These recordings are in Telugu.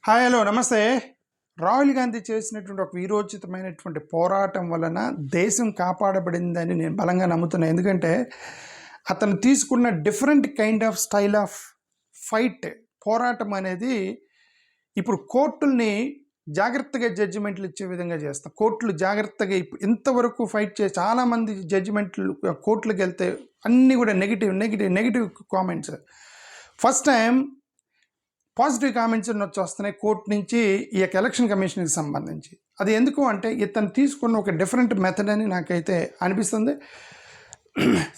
హాయ్ హలో నమస్తే. రాహుల్ గాంధీ చేసినటువంటి ఒక వీరోచితమైనటువంటి పోరాటం వలన దేశం కాపాడబడిందని నేను బలంగా నమ్ముతున్నాను. ఎందుకంటే అతను తీసుకున్న different kind of style of fight పోరాటం అనేది ఇప్పుడు కోర్టుల్ని జాగ్రత్తగా జడ్జిమెంట్లు ఇచ్చే విధంగా చేస్తాం. కోర్టులు జాగ్రత్తగా ఇంతవరకు ఫైట్ చేసి చాలామంది జడ్జిమెంట్లు కోర్టులకు వెళ్తే అన్నీ కూడా negative comments. First time positive comments వస్తున్నాయి కోర్టు నుంచి ఈ యొక్క ఎలక్షన్ కమిషన్కి సంబంధించి. అది ఎందుకు అంటే ఇతను తీసుకున్న ఒక డిఫరెంట్ మెథడ్ అని నాకైతే అనిపిస్తుంది.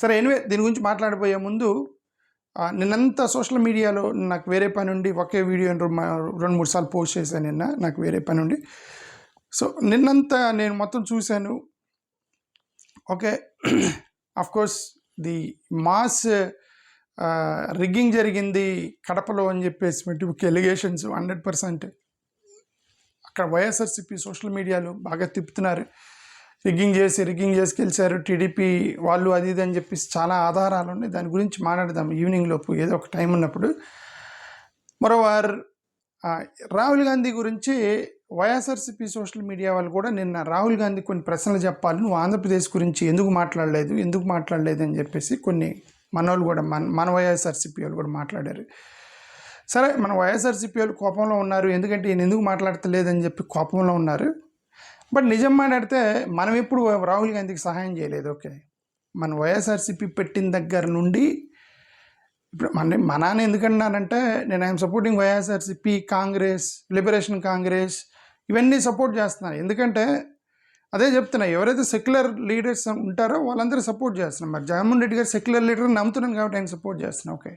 సరే, ఎనివే దీని గురించి మాట్లాడిపోయే ముందు నిన్నంతా సోషల్ మీడియాలో నాకు వేరే పని ఉండి ఒకే వీడియో 2-3 సార్లు పోస్ట్ చేశాను. నాకు వేరే పని ఉండి, సో నిన్నంతా నేను మొత్తం చూశాను. Okay, of course the mass rigging జరిగింది కడపలో అని చెప్పేసి ఒక ఎలిగేషన్స్ 100% అక్కడ వైఎస్ఆర్సీపీ సోషల్ మీడియాలో బాగా తిప్పుతున్నారు. రిగ్గింగ్ చేసి గెలిచారు టీడీపీ వాళ్ళు, అది ఇది అని చెప్పేసి చాలా ఆధారాలు ఉన్నాయి. దాని గురించి మాట్లాడదాం ఈవినింగ్ లోపు ఏదో ఒక టైం ఉన్నప్పుడు. మరోవారు రాహుల్ గాంధీ గురించి వైఎస్ఆర్సీపీ సోషల్ మీడియా వాళ్ళు కూడా నిన్న రాహుల్ గాంధీ కొన్ని ప్రశ్నలు చెప్పాలి, నువ్వు ఆంధ్రప్రదేశ్ గురించి ఎందుకు మాట్లాడలేదు అని చెప్పేసి కొన్ని మనోళ్ళు కూడా మన వైఎస్ఆర్సీపీ వాళ్ళు కూడా మాట్లాడారు. సరే, మన వైఎస్ఆర్సీపీ వాళ్ళు కోపంలో ఉన్నారు, ఎందుకంటే ఈయన ఎందుకు మాట్లాడతలేదని చెప్పి కోపంలో ఉన్నారు. బట్ నిజం మాట్లాడితే మనం ఎప్పుడు రాహుల్ గాంధీకి సహాయం చేయలేదు. ఓకే, మన వైఎస్ఆర్సీపీ పెట్టిన దగ్గర నుండి ఇప్పుడు మా నాన్న ఎందుకన్నానంటే నేను I'm supporting YSRCP, Congress, liberation Congress ఇవన్నీ సపోర్ట్ చేస్తున్నాను. ఎందుకంటే అదే చెప్తున్నా, ఎవరైతే సెక్యులర్ లీడర్స్ ఉంటారో వాళ్ళందరూ సపోర్ట్ చేస్తున్నాం. మరి జగన్మోహన్ రెడ్డి గారు సెక్యులర్ లీడర్ నమ్ముతున్నాను కాబట్టి ఆయన సపోర్ట్ చేస్తున్నాం. ఓకే,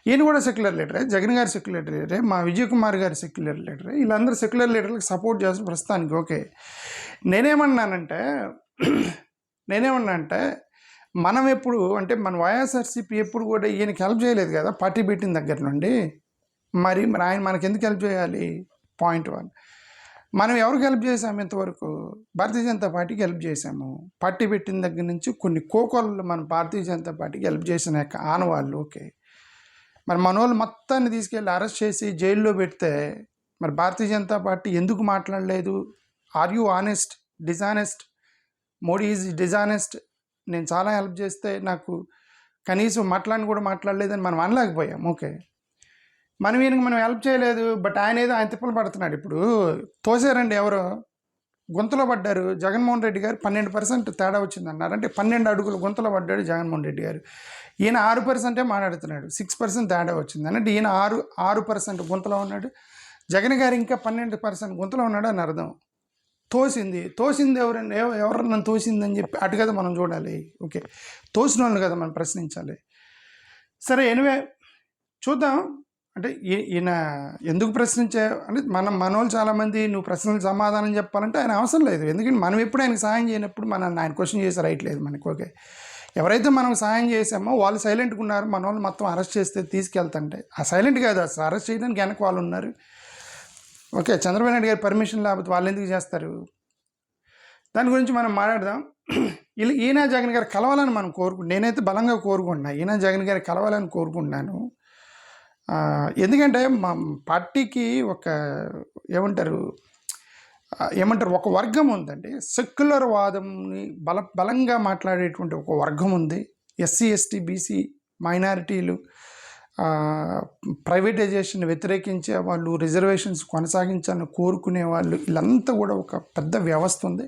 ఈయన కూడా సెక్యులర్ లీడరే, జగన్ గారు సెక్యులర్ లీడరే, మా విజయ్ కుమార్ గారు సెక్యులర్ లీడరే, వీళ్ళందరూ సెక్యులర్ లీడర్లకు సపోర్ట్ చేస్తున్న ప్రస్తుతానికి. ఓకే, నేనేమన్నానంటే మనం ఎప్పుడు అంటే మన వైఎస్ఆర్సీపీ ఎప్పుడు కూడా ఈయనకి హెల్ప్ చేయలేదు కదా పార్టీ పెట్టిన దగ్గర నుండి. మరి ఆయన మనకి ఎందుకు హెల్ప్ చేయాలి? పాయింట్ 1, మనం ఎవరికి హెల్ప్ చేసాము ఇంతవరకు? భారతీయ జనతా పార్టీకి హెల్ప్ చేసాము. పార్టీ పెట్టిన దగ్గర నుంచి కొన్ని కోకోళ్ళు మన భారతీయ జనతా పార్టీకి హెల్ప్ చేసిన ఆనవాళ్ళు. ఓకే, మరి మన వాళ్ళు మొత్తాన్ని తీసుకెళ్ళి అరెస్ట్ చేసి జైల్లో పెడితే మరి భారతీయ జనతా పార్టీ ఎందుకు మాట్లాడలేదు? Are you honest? Dishonest? Modi is dishonest. నేను చాలా హెల్ప్ చేస్తే నాకు కనీసం మాట్లాడలేదని మనం అనలేకపోయాం. ఓకే, మనం హెల్ప్ చేయలేదు, బట్ ఆయన తిప్పలు పడుతున్నాడు. ఇప్పుడు తోసారండి, ఎవరో గుంతలో పడ్డారు. జగన్మోహన్ రెడ్డి గారు 12% తేడా వచ్చిందన్నారు. అంటే 12 అడుగుల గుంతలో పడ్డాడు జగన్మోహన్ రెడ్డి గారు. ఈయన 6% మాట్లాడుతున్నాడు, 6% తేడా వచ్చింది. అంటే ఈయన 6% గుంతలో ఉన్నాడు, జగన్ గారు ఇంకా 12% గుంతలో ఉన్నాడు అని అర్థం. తోసింది ఎవరన్నా తోసిందని చెప్పి అటు కదా మనం చూడాలి. ఓకే, తోసిన వాళ్ళు కదా మనం ప్రశ్నించాలి. సరే, ఎనివే చూద్దాం. అంటే ఈయన ఎందుకు అంటే మనోళ్ళు చాలామంది నువ్వు ప్రశ్నలకు సమాధానం చెప్పాలంటే ఆయన అవసరం లేదు. ఎందుకంటే మనం ఎప్పుడు ఆయనకు సహాయం చేయనప్పుడు ఆయన క్వశ్చన్ చేసే రైట్ లేదు మనకు. ఓకే, ఎవరైతే మనం సహాయం చేసామో వాళ్ళు సైలెంట్గా ఉన్నారు, మన వాళ్ళు మొత్తం అరెస్ట్ చేస్తే తీసుకెళ్తుంటే ఆ సైలెంట్ కాదు, అసలు అరెస్ట్ చేయడానికి వెనక వాళ్ళు ఉన్నారు. ఓకే, చంద్రబాబు నాయుడు గారి పర్మిషన్ లేకపోతే వాళ్ళు ఎందుకు చేస్తారు? దాని గురించి మనం మాట్లాడదాం. ఈయన జగన్ గారు కలవాలని మనం నేనైతే బలంగా కోరుకుంటున్నాను. ఈయన జగన్ గారు కలవాలని కోరుకుంటున్నాను. ఎందుకంటే మా పార్టీకి ఏమంటారు ఒక వర్గం ఉందండి. సెక్యులర్ వాదంని బలంగా మాట్లాడేటువంటి ఒక వర్గం ఉంది. ఎస్సీ, ఎస్టీ, బీసీ మైనారిటీలు, ప్రైవేటైజేషన్ వ్యతిరేకించే వాళ్ళు, రిజర్వేషన్స్ కొనసాగించాలని కోరుకునే వాళ్ళు, వీళ్ళంతా కూడా ఒక పెద్ద వ్యవస్థ ఉంది.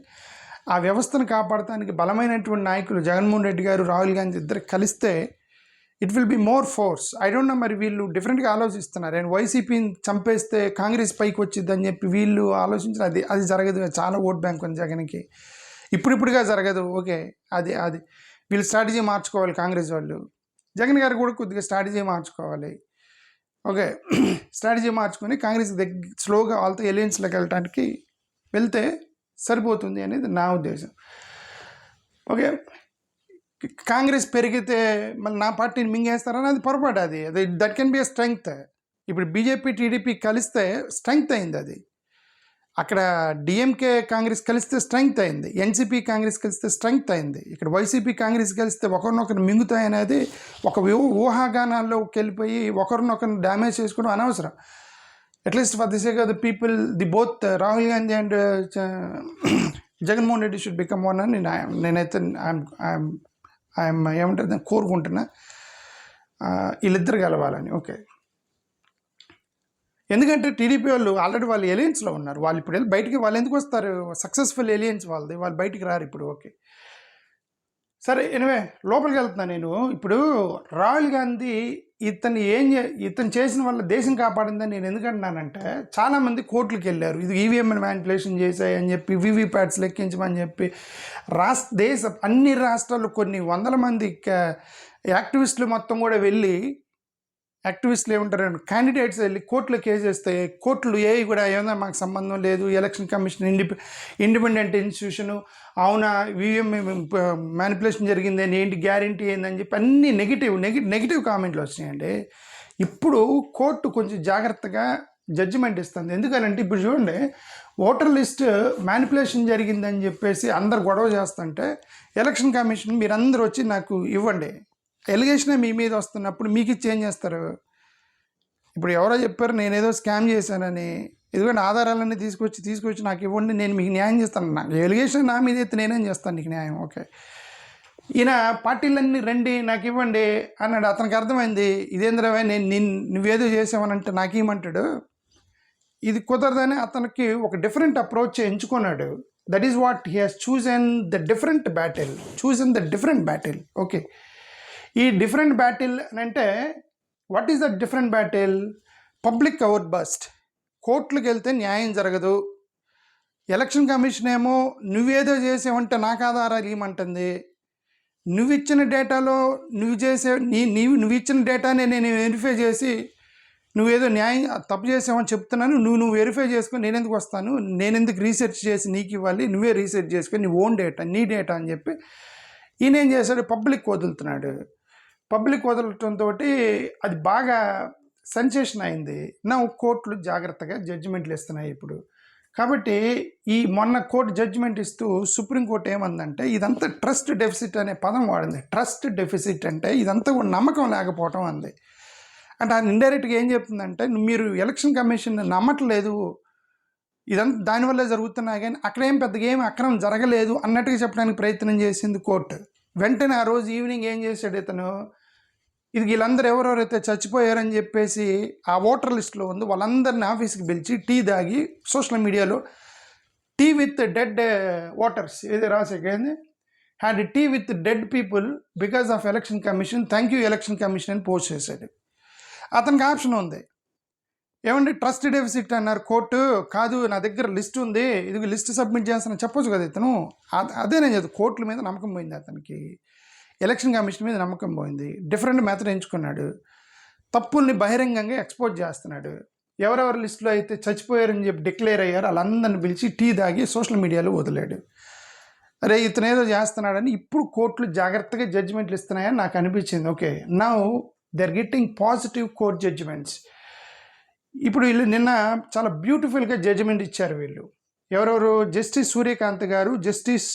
ఆ వ్యవస్థను కాపాడటానికి బలమైనటువంటి నాయకులు జగన్మోహన్ రెడ్డి గారు, రాహుల్ గాంధీ ఇద్దరు కలిస్తే it will be more force. I don't know, మరి వీళ్ళు డిఫరెంట్గా ఆలోచిస్తున్నారు. అండ్ వైసీపీని చంపేస్తే కాంగ్రెస్ పైకి వచ్చిందని చెప్పి వీళ్ళు ఆలోచించారు. అది జరగదు. చాలా ఓట్ బ్యాంక్ ఉంది జగన్కి, ఇప్పుడిప్పుడుగా జరగదు. ఓకే, అది వీళ్ళు స్ట్రాటజీ మార్చుకోవాలి. కాంగ్రెస్ వాళ్ళు, జగన్ గారు కూడా కొద్దిగా స్ట్రాటజీ మార్చుకోవాలి. ఓకే, స్ట్రాటజీ మార్చుకొని కాంగ్రెస్ స్లోగా వాళ్ళతో ఎలియన్స్లోకి వెళ్ళటానికి వెళ్తే సరిపోతుంది అనేది నా ఉద్దేశం. ఓకే, కాంగ్రెస్ పెరిగితే మళ్ళీ నా పార్టీని మింగేస్తారని అది పొరపాటు. అది that can be a strength. ఇప్పుడు బీజేపీ, టీడీపీ కలిస్తే స్ట్రెంగ్త్ అయింది. అది అక్కడ డిఎంకే కాంగ్రెస్ కలిస్తే స్ట్రెంగ్త్ అయింది, ఎన్సీపీ కాంగ్రెస్ కలిస్తే స్ట్రెంగ్త్ అయింది. ఇక్కడ వైసీపీ కాంగ్రెస్ కలిస్తే ఒకరినొకరు మింగుతాయి అనేది ఒక ఊహాగానాల్లోకి వెళ్ళిపోయి ఒకరినొకరిని డ్యామేజ్ చేసుకోవడం అనవసరం. At least for the sake of the people the both Rahul Gandhi and Jaganmohan Reddy should become one అని నేనైతే ఐఎమ్ ఏమంటుంది కోరుకుంటున్నా, వీళ్ళిద్దరు కలవాలని. ఓకే, ఎందుకంటే టీడీపీ వాళ్ళు ఆల్రెడీ వాళ్ళు ఎలియన్స్లో ఉన్నారు. వాళ్ళు ఇప్పుడు వెళ్ళి బయటికి వాళ్ళు ఎందుకు వస్తారు? సక్సెస్ఫుల్ ఎలియన్స్ వాళ్ళది, వాళ్ళు బయటికి రారు ఇప్పుడు. ఓకే సరే, ఎనివే లోపలికి వెళ్తున్నాను నేను. ఇప్పుడు రాహుల్ గాంధీ ఇతను చేసిన వల్ల దేశం కాపాడిందని నేను ఎందుకంటున్నానంటే, చాలామంది కోర్టులకు వెళ్ళారు, ఇది ఈవీఎం మ్యానిపులేషన్ చేశాయని చెప్పి, వీవీప్యాట్స్ లెక్కించమని చెప్పి. అన్ని రాష్ట్రాలు కొన్ని వందల మంది యాక్టివిస్టులు మొత్తం కూడా వెళ్ళి, యాక్టివిస్టులు ఏమంటారు, క్యాండిడేట్స్ వెళ్ళి కోర్టులో కేసు వేస్తే కోర్టులు ఏవి కూడా ఏమన్నా మాకు సంబంధం లేదు, ఎలక్షన్ కమిషన్ ఇండిపెండెంట్ ఇన్స్టిట్యూషను, అవునా ఈవీఎం మ్యానిపులేషన్ జరిగింది అని ఏంటి గ్యారంటీ ఏందని చెప్పి అన్ని నెగిటివ్ కామెంట్లు వచ్చినాయండి. ఇప్పుడు కోర్టు కొంచెం జాగ్రత్తగా జడ్జిమెంట్ ఇస్తుంది. ఎందుకనంటే ఇప్పుడు చూడండి, ఓటర్ లిస్ట్ మ్యానిపులేషన్ జరిగిందని చెప్పేసి అందరు గొడవ చేస్తుంటే ఎలక్షన్ కమిషన్ మీరందరూ వచ్చి నాకు ఇవ్వండి, ఎలిగేషనే మీ మీద వస్తున్నప్పుడు మీకు చేంజ్ చేస్తారు. ఇప్పుడు ఎవరో చెప్పారు నేనేదో స్కామ్ చేశానని, ఎందుకంటే ఆధారాలన్నీ తీసుకొచ్చి నాకు ఇవ్వండి, నేను మీకు న్యాయం చేస్తాను. నాకు ఎలిగేషన్ నా మీద అయితే నేనేం చేస్తాను నీకు న్యాయం. ఓకే, ఈయన పార్టీలన్నీ రండి నాకు ఇవ్వండి అన్నాడు. అతనికి అర్థమైంది ఇదేంద్రవే నువ్వేదో చేసావనంటే నాకేమంటాడు, ఇది కుదరదని అతనికి ఒక డిఫరెంట్ అప్రోచ్ ఎంచుకున్నాడు. That is what he has chosen the different battle. Okay, ఈ డిఫరెంట్ బ్యాటిల్ అని అంటే what is the different battle? Public outburst. కోర్టులకు వెళ్తే న్యాయం జరగదు, ఎలక్షన్ కమిషన్ ఏమో నువ్వేదో చేసావంటే నాకు ఆధారాలు ఇవ్వమంటుంది, నువ్వు ఇచ్చిన డేటాలో నువ్వు ఇచ్చిన డేటానే నేను వెరిఫై చేసి నువ్వేదో న్యాయం తప్పు చేసావని చెప్తున్నాను, నువ్వు వెరిఫై చేసుకొని నేను ఎందుకు వస్తాను, నేను ఎందుకు రీసెర్చ్ చేసి నీకు ఇవ్వాలి, నువ్వే రీసెర్చ్ చేసుకొని నీ ఓన్ డేటా నీ డేటా అని చెప్పి ఈయన ఏం చేశాడు, పబ్లిక్ వదులుతున్నాడు. పబ్లిక్ వదలటంతో అది బాగా సెన్సేషన్ అయింది. నా కోర్టులు జాగ్రత్తగా జడ్జిమెంట్లు ఇస్తున్నాయి ఇప్పుడు. కాబట్టి ఈ మొన్న కోర్టు జడ్జిమెంట్ ఇస్తూ సుప్రీంకోర్టు ఏమందంటే, ఇదంతా ట్రస్ట్ డెఫిసిట్ అనే పదం వాడింది. ట్రస్ట్ డెఫిసిట్ అంటే ఇదంతా కూడా నమ్మకం లేకపోవటం అంది. అంటే అది ఇండైరెక్ట్గా ఏం చెప్తుందంటే, మీరు ఎలక్షన్ కమిషన్ నమ్మట్లేదు, ఇదంతా దానివల్లే జరుగుతున్నాయి, కానీ అక్కడేం పెద్దగా ఏమి అక్రమం జరగలేదు అన్నట్టుగా చెప్పడానికి ప్రయత్నం చేసింది కోర్టు. వెంటనే ఆ రోజు ఈవినింగ్ ఏం చేశాడు ఇతను, ఇది వీళ్ళందరూ ఎవరెవరైతే చచ్చిపోయారని చెప్పేసి ఆ ఓటర్ లిస్టులో ఉంది వాళ్ళందరిని ఆఫీస్కి పిలిచి టీ దాగి సోషల్ మీడియాలో టీ విత్ డెడ్ ఓటర్స్ ఏది రాసేకైంది, had tea with dead people because of election commission, thank you election commission అని పోస్ట్ చేశాడు. అతనికి ఆప్షన్ ఉంది, ఏమండి ట్రస్ట్ డెఫిసిట్ అన్నారు కోర్టు, కాదు నా దగ్గర లిస్ట్ ఉంది, ఇది లిస్ట్ సబ్మిట్ చేస్తానని చెప్పొచ్చు కదా ఇతను. అదే నేను చదువు, కోర్టుల మీద నమ్మకం పోయింది అతనికి, ఎలక్షన్ కమిషన్ మీద నమ్మకం పోయింది, డిఫరెంట్ మెథడ్ ఎంచుకున్నాడు, తప్పుల్ని బహిరంగంగా ఎక్స్పోజ్ చేస్తున్నాడు. ఎవరెవరి లిస్టులో అయితే చచ్చిపోయారని చెప్పి డిక్లేర్ అయ్యారు వాళ్ళందరిని పిలిచి టీ దాగి సోషల్ మీడియాలో వదిలాడు. అరే ఇతను ఏదో చేస్తున్నాడని ఇప్పుడు కోర్టులు జాగ్రత్తగా జడ్జిమెంట్లు ఇస్తున్నాయని నాకు అనిపించింది. Okay, now they are getting positive court judgements. ఇప్పుడు వీళ్ళు నిన్న చాలా బ్యూటిఫుల్గా జడ్జిమెంట్ ఇచ్చారు వీళ్ళు. ఎవరెవరు, జస్టిస్ సూర్యకాంత్ గారు, జస్టిస్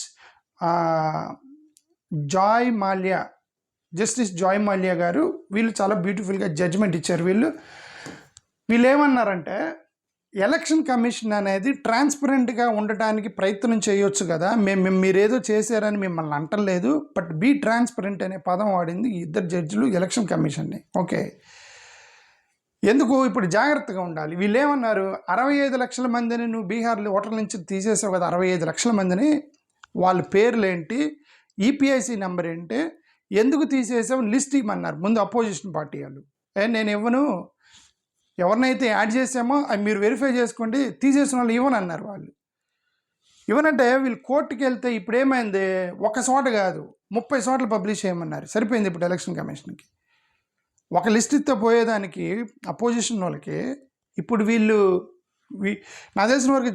జస్టిస్ జాయ్ మాల్యా గారు, వీళ్ళు చాలా బ్యూటిఫుల్గా జడ్జిమెంట్ ఇచ్చారు. వీళ్ళు ఏమన్నారంటే, ఎలక్షన్ కమిషన్ అనేది ట్రాన్స్పరెంట్గా ఉండటానికి ప్రయత్నం చేయొచ్చు కదా, మీరేదో చేశారని మిమ్మల్ని అంటలేదు, బట్ బీ ట్రాన్స్పరెంట్ అనే పదం వాడింది ఇద్దరు జడ్జిలు ఎలక్షన్ కమిషన్ని. ఓకే, ఎందుకు ఇప్పుడు జాగ్రత్తగా ఉండాలి. వీళ్ళు ఏమన్నారు, 65 లక్షల మందిని నువ్వు బీహార్లో ఓటర్ల నుంచి తీసేసావు కదా, 65 లక్షల మందిని, వాళ్ళ పేర్లు ఏంటి, ఈపీఐసి నెంబర్ ఏంటి, ఎందుకు తీసేసావు లిస్ట్ ఇవ్వమన్నారు ముందు అపోజిషన్ పార్టీ వాళ్ళు. నేను ఇవ్వను, ఎవరినైతే యాడ్ చేసామో అవి మీరు వెరిఫై చేసుకోండి, తీసేసిన వాళ్ళు ఇవ్వను అన్నారు వాళ్ళు. ఇవ్వనంటే వీళ్ళు కోర్టుకి వెళ్తే ఇప్పుడు ఏమైంది, ఒక చోట కాదు 30 చోట్ల పబ్లిష్ చేయమన్నారు. సరిపోయింది ఇప్పుడు ఎలక్షన్ కమిషన్కి. ఒక లిస్ట్ ఇస్తే పోయేదానికి అపోజిషన్ వాళ్ళకి ఇప్పుడు వీళ్ళు నాకు తెలిసిన వరకు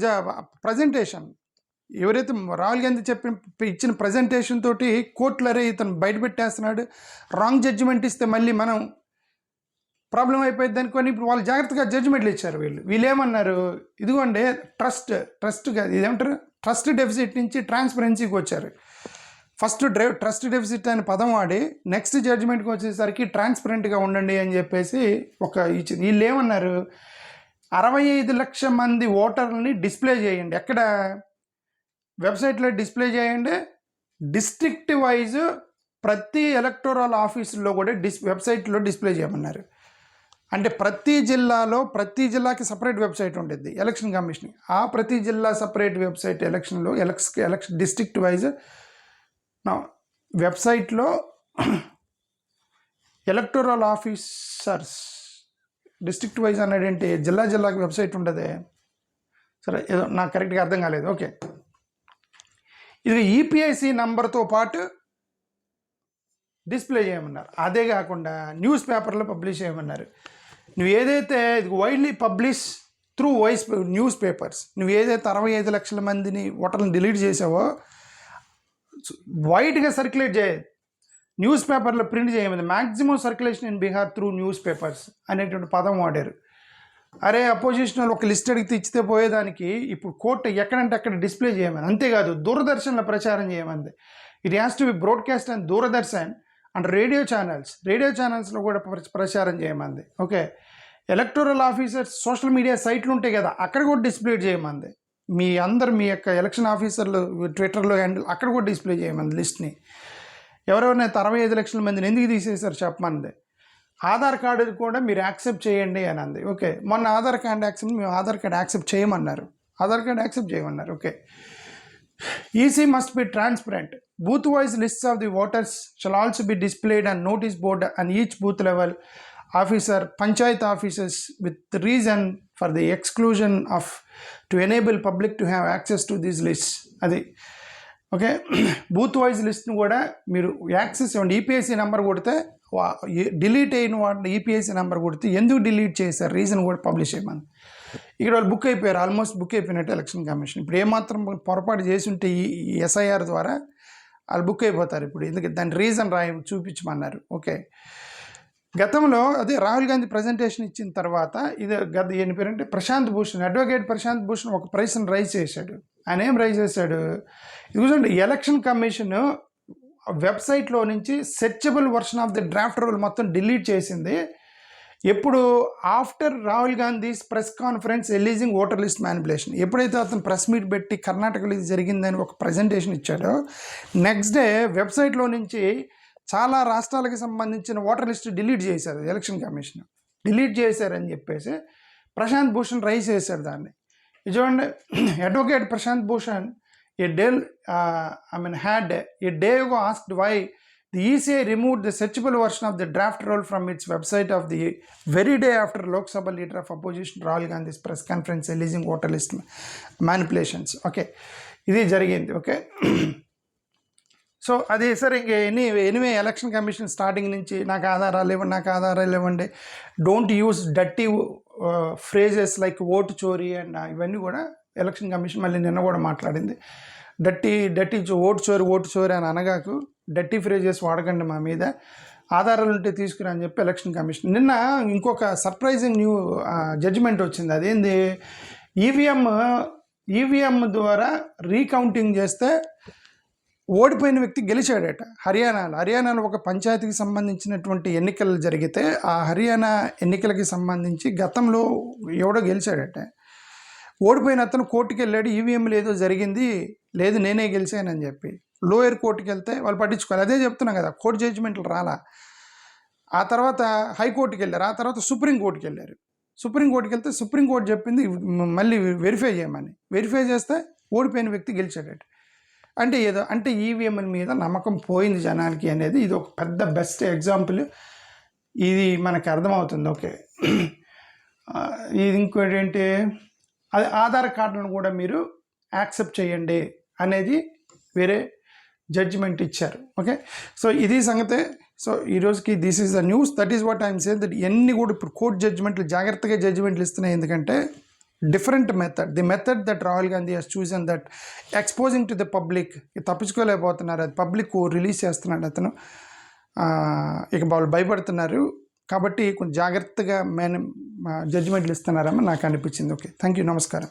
ప్రజెంటేషన్ ఎవరైతే రాహుల్ గాంధీ ఇచ్చిన ప్రజెంటేషన్ తోటి కోర్టులరే ఇతను బయట పెట్టేస్తున్నాడు. రాంగ్ జడ్జిమెంట్ ఇస్తే మళ్ళీ మనం ప్రాబ్లం అయిపోయింది అనుకొని ఇప్పుడు వాళ్ళు జాగ్రత్తగా జడ్జిమెంట్లు ఇచ్చారు. వీళ్ళు ఏమన్నారు, ఇదిగోండి ట్రస్ట్ కాదు ఇదేమంటారు, ట్రస్ట్ డెఫిసిట్ నుంచి ట్రాన్స్పరెన్సీకి వచ్చారు. ఫస్ట్ ట్రస్ట్ డెఫిసిట్ అనే పదం వాడి నెక్స్ట్ జడ్జిమెంట్కి వచ్చేసరికి ట్రాన్స్పరెంట్గా ఉండండి అని చెప్పేసి వీళ్ళు ఏమన్నారు, 65 లక్షల మంది ఓటర్లని డిస్ప్లే చేయండి. ఎక్కడ వెబ్సైట్లో డిస్ప్లే చేయండి. డిస్ట్రిక్ట్ వైజ్ ప్రతి ఎలక్టోరల్ ఆఫీసుల్లో కూడా వెబ్సైట్లో డిస్ప్లే చేయమన్నారు. అంటే ప్రతి జిల్లాకి సపరేట్ వెబ్సైట్ ఉంటుంది ఎలక్షన్ కమిషన్. ఆ ప్రతి జిల్లా separate website election district wise వెబ్సైట్లో ఎలక్టోరల్ ఆఫీసర్స్ డిస్ట్రిక్ట్ వైజ్ అనేది ఏంటి, జిల్లాకి వెబ్సైట్ ఉంటుంది. సరే, ఏదో నాకు కరెక్ట్గా అర్థం కాలేదు. ఓకే, ఇది ఈపీఐసి నంబర్తో పాటు డిస్ప్లే చేయమన్నారు. అదే కాకుండా న్యూస్ పేపర్లో పబ్లిష్ చేయమన్నారు. నువ్వు ఏదైతే ఇది widely publish through news papers, నువ్వు ఏదైతే 65 లక్షల మందిని ఓటర్లను డిలీట్ చేసావో వైడ్గా సర్క్యులేట్ చేయాలి. న్యూస్ పేపర్లో ప్రింట్ చేయమని. Maximum circulation in Bihar through news papers అనేటువంటి పదం వాడారు. అరే అపోజిషన్ ఒక లిస్ట్ అడిగితే ఇచ్చితే పోయేదానికి ఇప్పుడు కోర్టు ఎక్కడంటే అక్కడ డిస్ప్లే చేయమని. అంతేకాదు దూరదర్శన్లో ప్రచారం చేయమంది. It has to be broadcast and Doordarshan and radio ఛానల్స్లో కూడా ప్రచారం చేయమంది. Okay, electoral officers social media సైట్లు ఉంటాయి కదా, అక్కడ కూడా డిస్ప్లే చేయమంది. మీ యొక్క ఎలక్షన్ ఆఫీసర్లు ట్విట్టర్లో హ్యాండిల్ అక్కడ కూడా డిస్ప్లే చేయమంది లిస్ట్ని. ఎవరెవరినైతే 65 లక్షల మందిని ఎందుకు తీసేశారు చెప్పమంది. ఆధార్ కార్డు కూడా మీరు యాక్సెప్ట్ చేయండి అని అంది. ఓకే, మొన్న ఆధార్ కార్డు యాక్సెప్ట్ చేయమన్నారు. Okay, EC must be transparent. Booth wise lists of the voters shall also be displayed and notice board and each booth level officer Panchayat officers with reason for the exclusion off to enable public to have access to these list. అది ఓకే, బూత్ వైజ్ లిస్ట్ని కూడా మీరు యాక్సెస్ ఇవ్వండి. ఈపీఐసి నెంబర్ కొడితే డిలీట్ అయిన వాటిని ఈపీఐసి నెంబర్ కొడితే ఎందుకు డిలీట్ చేశారు రీజన్ కూడా పబ్లిష్ చేయమని. ఇక్కడ వాళ్ళు బుక్ అయిపోయారు, ఆల్మోస్ట్ బుక్ అయిపోయినట్టు ఎలక్షన్ కమిషన్. ఇప్పుడు ఏమాత్రం పొరపాటు చేసి ఉంటే ఈ ఎస్ఐఆర్ ద్వారా వాళ్ళు బుక్ అయిపోతారు. ఇప్పుడు ఎందుకు దాని రీజన్ చూపించమన్నారు. ఓకే, గతంలో అదే రాహుల్ గాంధీ ప్రజెంటేషన్ ఇచ్చిన తర్వాత ఈయన పేరంటే అడ్వకేట్ ప్రశాంత్ భూషణ్ ఒక ప్రశ్న రైజ్ చేశాడు. ఆయన ఏం రైజ్ చేశాడు, ఇది చూడండి, ఎలక్షన్ కమిషన్ వెబ్సైట్లో నుంచి searchable version of the draft rule మొత్తం డిలీట్ చేసింది. ఎప్పుడు after Rahul Gandhi's press conference releasing voter list manipulation. ఎప్పుడైతే అతను ప్రెస్ మీట్ పెట్టి కర్ణాటకలో ఇది జరిగిందని ఒక ప్రజెంటేషన్ ఇచ్చాడో, నెక్స్ట్ డే వెబ్సైట్లో నుంచి చాలా రాష్ట్రాలకు సంబంధించిన ఓటర్ లిస్ట్ డిలీట్ చేశారు. ఎలక్షన్ కమిషన్ డిలీట్ చేశారని చెప్పేసి ప్రశాంత్ భూషణ్ రైజ్ చేశారు దాన్ని. ఇది చూడండి, advocate Prashant Bhushan had a day ago asked why the ECI removed the searchable version of the draft roll from its website of the very day after Lok Sabha leader of opposition Rahul Gandhi's press conference releasing voter list manipulations. Okay, ఇది జరిగింది. ఓకే, సో అది సరే. ఇంక ఎనీవే ఎలక్షన్ కమిషన్ స్టార్టింగ్ నుంచి నాకు ఆధారాలు ఇవ్వండి, don't use dirty phrases like vote చోరీ అండ్ ఇవన్నీ కూడా ఎలక్షన్ కమిషన్ మళ్ళీ నిన్న కూడా మాట్లాడింది. డర్టీ ఓటు చోరీ అని అనగాకు, డర్టీ ఫ్రేజెస్ వాడకండి మా మీద, ఆధారాలు ఉంటే తీసుకురా అని చెప్పి ఎలక్షన్ కమిషన్ నిన్న ఇంకొక సర్ప్రైజింగ్ జడ్జిమెంట్ వచ్చింది. అదేంది, ఈవీఎం ద్వారా రీకౌంటింగ్ చేస్తే ఓడిపోయిన వ్యక్తి గెలిచాడట. హర్యానాలో ఒక పంచాయతీకి సంబంధించినటువంటి ఎన్నికలు జరిగితే ఆ హర్యానా ఎన్నికలకి సంబంధించి గతంలో ఎవడో గెలిచాడట. ఓడిపోయిన అతను కోర్టుకి వెళ్ళాడు, ఈవీఎంలు ఏదో జరిగింది, లేదు నేనే గెలిచానని చెప్పి. లోయర్ కోర్టుకి వెళ్తే వాళ్ళు పట్టించుకోవాలి. అదే చెప్తున్నాం కదా, కోర్టు జడ్జిమెంట్లు రాలా. ఆ తర్వాత హైకోర్టుకి వెళ్ళారు, ఆ తర్వాత సుప్రీంకోర్టుకి వెళ్ళారు. సుప్రీంకోర్టుకి వెళ్తే సుప్రీంకోర్టు చెప్పింది మళ్ళీ వెరిఫై చేయమని. వెరిఫై చేస్తే ఓడిపోయిన వ్యక్తి గెలిచాడట. అంటే ఈవీఎంల మీద నమ్మకం పోయింది జనాలకి అనేది ఇది ఒక పెద్ద బెస్ట్ ఎగ్జాంపుల్. ఇది మనకు అర్థమవుతుంది. ఓకే, ఇది ఇంకోటి ఏంటి, అది ఆధార్ కార్డులను కూడా మీరు యాక్సెప్ట్ చేయండి అనేది వేరే జడ్జిమెంట్ ఇచ్చారు. ఓకే, సో ఇది సంగతే. సో ఈరోజుకి this is the news. That is what I'm saying. That ఇవన్నీ కూడా ఇప్పుడు కోర్టు జడ్జిమెంట్లు జాగ్రత్తగా జడ్జిమెంట్లు ఇస్తున్నాయి. ఎందుకంటే different method, the method that Rahul Gandhi has chosen that exposing to the public, తప్పించుకోలేకపోతున్నారు. అది పబ్లిక్ రిలీజ్ చేస్తున్నాడు అతను. ఇక వాళ్ళు భయపడుతున్నారు కాబట్టి కొంచెం జాగ్రత్తగా జడ్జిమెంట్లు ఇస్తున్నారని నాకు అనిపించింది. ఓకే, థ్యాంక్ యూ, నమస్కారం.